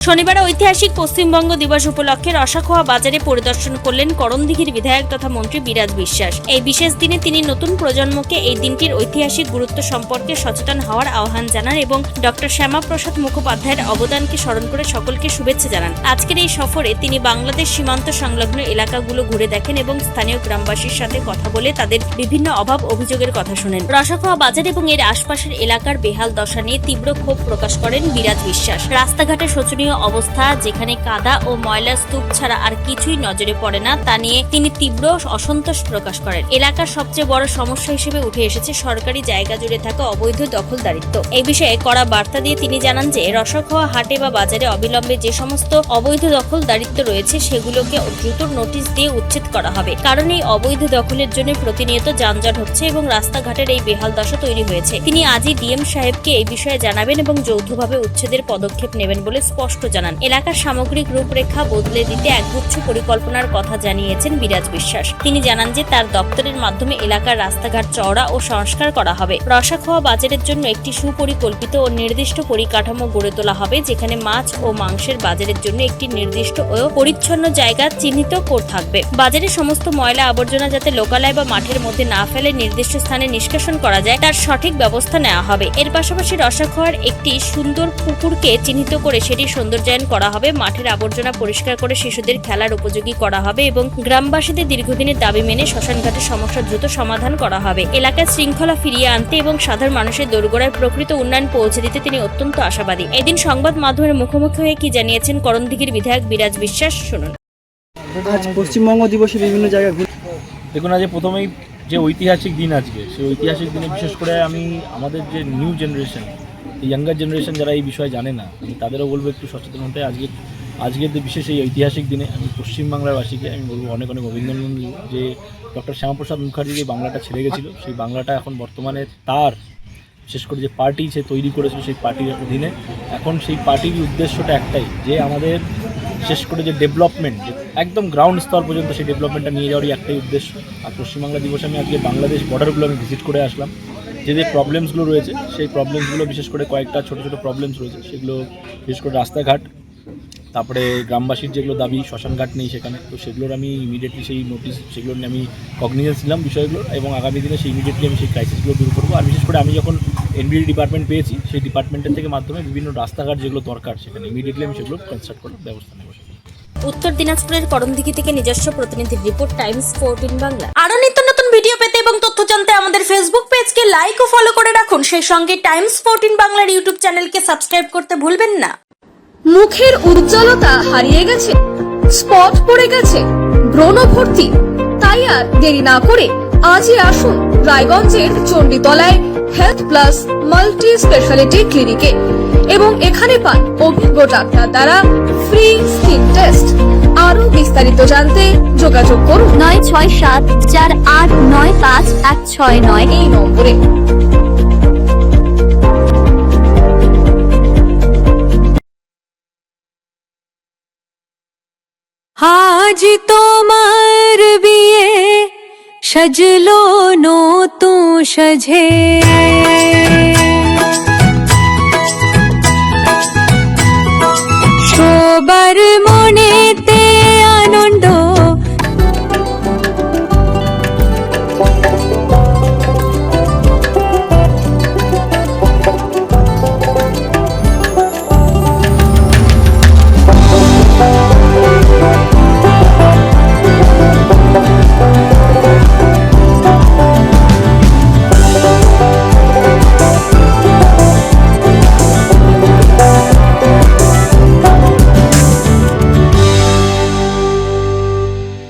শনিবার ঐতিহাসিক পশ্চিমবঙ্গ দিবস উপলক্ষে রসাখোয়া বাজারে পরিদর্শন করলেন করণদিঘির বিধায়ক তথা মন্ত্রী বিরাজ বিশ্বাস। এই বিশেষ দিনে তিনি নতুন প্রজন্মকে এই দিনটির ঐতিহাসিক গুরুত্ব সম্পর্কে সচেতন হওয়ার আহ্বান জানান এবং ডক্টর শ্যামাপ্রসাদ মুখোপাধ্যায়ের অবদানকে স্মরণ করে সকলকে শুভেচ্ছা জানান। আজকের এই সফরে তিনি বাংলাদেশ সীমান্ত সংলগ্ন এলাকাগুলো ঘুরে দেখেন এবং স্থানীয় গ্রামবাসীর সাথে কথা বলে তাদের বিভিন্ন অভাব অভিযোগের কথা শোনেন। রসাখোয়া বাজার এবং এর আশপাশের এলাকার বেহাল দশা নিয়ে তীব্র ক্ষোভ প্রকাশ করেন বিরাজ বিশ্বাস। রাস্তাঘাটে শোচনীয় অবস্থা, যেখানে কাদা ও ময়লা স্তূপ ছাড়া আর কিছুই নজরে পড়ে না, তা নিয়ে তিনি তীব্র অসন্তোষ প্রকাশ করেন। এলাকার সবচেয়ে বড় সমস্যা হিসেবে উঠে এসেছে সরকারি জায়গা জুড়ে থাকা অবৈধ দখলদারিত্ব। এই বিষয়ে কড়া বার্তা দিয়ে তিনি জানান যে রসাখোয়া হাটে বা বাজারে অবিলম্বে যে সমস্ত অবৈধ দখলদারিত্ব রয়েছে সেগুলোকে দ্রুত নোটিশ দিয়ে উচ্ছেদ করা হবে, কারণ এই অবৈধ দখলের জন্য প্রতিনিয়ত যানজট হচ্ছে এবং রাস্তাঘাটের এই বেহাল দশা তৈরি হয়েছে। তিনি আজই ডিএম সাহেবকে এই বিষয়ে জানাবেন এবং যৌথভাবে উচ্ছেদের পদক্ষেপ নেবেন বলে স্পষ্ট জানান। এলাকার সামগ্রিক রূপরেখা বদলে দিতে একগুচ্ছ পরিকল্পনার কথা জানিয়েছেন বিরাজ বিশ্বাস। তিনি জানান যে তার দপ্তরের মাধ্যমে এলাকার রাস্তাঘাট চওড়া ও সংস্কার করা হবে। রসাখোয়া বাজারের জন্য একটি সুপরিকল্পিত ও নির্দিষ্ট পরিকাঠামো গড়ে তোলা হবে, যেখানে মাছ ও মাংসের বাজারের জন্য একটি নির্দিষ্ট ও পরিচ্ছন্ন জায়গা চিহ্নিত করে থাকবে। বাজারের সমস্ত ময়লা আবর্জনা যাতে লোকালয় বা মাঠের মধ্যে না ফেলে নির্দিষ্ট স্থানে নিষ্কাশন করা যায়, তার সঠিক ব্যবস্থা নেওয়া হবে। এর পাশাপাশি রসাখোয়ার একটি সুন্দর পুকুরকে চিহ্নিত করে সেটি সৌন্দর্যায়ন করা হবে। মাঠের আবর্জনা পরিষ্কার করে শিশুদের খেলার উপযোগী করা হবে এবং গ্রামবাসীদের দীর্ঘদিনের দাবি মেনে শ্মশানঘাটের সমস্যা দ্রুত সমাধান করা হবে। এলাকায় শৃঙ্খলা ফিরিয়ে আনতে এবং সাধারণ মানুষের দোরগোড়ায় প্রকৃত উন্নয়ন পৌঁছে দিতে তিনি অত্যন্ত আশাবাদী। এদিন সংবাদ মাধ্যমের মুখোমুখি হয়ে কি জানিয়েছেন করণদিঘির বিধায়ক বিরাজ বিশ্বাস, শুনুন। আজ পশ্চিমবঙ্গ দিবসে বিভিন্ন জায়গায় দেখুন, আজ প্রথমেই যে ঐতিহাসিক দিন, আজকে সেই ঐতিহাসিক দিনে বিশেষ করে আমি আমাদের যে নিউ জেনারেশন, ইয়াঙ্গার জেনারেশন যারা এই বিষয়ে জানে না, আমি তাদেরও বলবো একটু সচেতন হতে। আজকের বিশেষ এই ঐতিহাসিক দিনে আমি পশ্চিমবাংলাবাসীকে আমি বলবো অনেক অনেক অভিনন্দন দিব যে ডক্টর শ্যামাপ্রসাদ মুখার্জি যে বাংলাটা ছেড়ে গেছিল, সেই বাংলাটা এখন বর্তমানে তার বিশেষ করে যে পার্টি সে তৈরি করেছিল, সেই পার্টির অধীনে এখন সেই পার্টির উদ্দেশ্যটা একটাই, যে আমাদের বিশেষ করে যে ডেভেলপমেন্ট, যে একদম গ্রাউন্ড স্তর পর্যন্ত সেই ডেভেলপমেন্টটা নিয়ে যাওয়ারই একটাই উদ্দেশ্য। আর পশ্চিমবাংলা দিবসে আমি আজকে বাংলাদেশ বর্ডারগুলো আমি ভিজিট করে আসলাম। যে প্রবলেমসগুলো রয়েছে সেই প্রবলেমসগুলো বিশেষ করে কয়েকটা ছোটো ছোটো প্রবলেমস রয়েছে, সেগুলো বিশেষ করে রাস্তাঘাট, তারপরে গ্রামবাসীর যেগুলো দাবি শ্মশানঘাট নেই সেখানে, তো সেগুলোর আমি ইমিডিয়েটলি সেই নোটিশ সেগুলো নিয়ে আমি কগনিজেন্স নিলাম বিষয়গুলো, এবং আগামী দিনে সেই ইমিডিয়েটলি আমি সেই ক্রাইসিসগুলো দূর করবো। আর বিশেষ করে আমি যখন এনবিডি ডিপার্টমেন্ট পেয়েছি, সেই ডিপার্টমেন্টের থেকে মাধ্যমে বিভিন্ন রাস্তাঘাট যেগুলো দরকার সেখানে ইমিডিয়েটলি আমি সেগুলো কনস্ট্রাক্ট করার ব্যবস্থা নেব। উত্তর দিনাজপুরের করণদিঘি থেকে নিজস্ব প্রতিনিধির রিপোর্ট, টাইমস 14 বাংলা। আরো নিত্য নতুন ভিডিও পেতে এবং তথ্য জানতে আমাদের ফেসবুক পেজকে লাইক ও ফলো করে রাখুন। সেই সঙ্গে টাইমস 14 বাংলার ইউটিউব চ্যানেলকে সাবস্ক্রাইব করতে ভুলবেন না। মুখের উজ্জ্বলতা হারিয়ে গেছে, স্পট পড়ে গেছে, ব্রণ ভর্তি, তাই আর দেরি না করে আজই আসুন রায়গঞ্জের চণ্ডীতলায় হেলথ প্লাস মাল্টি স্পেশালিটি ক্লিনিকে এবং এখানে পান অভিজ্ঞ ডাক্তার দ্বারা ফ্রি স্কিন টেস্ট। আরো বিস্তারিত জানতে যোগাযোগ করুন 9674895169 এই নম্বরে। আজ তোমার বিয়ে সাজলো নতুন সাজে, সবার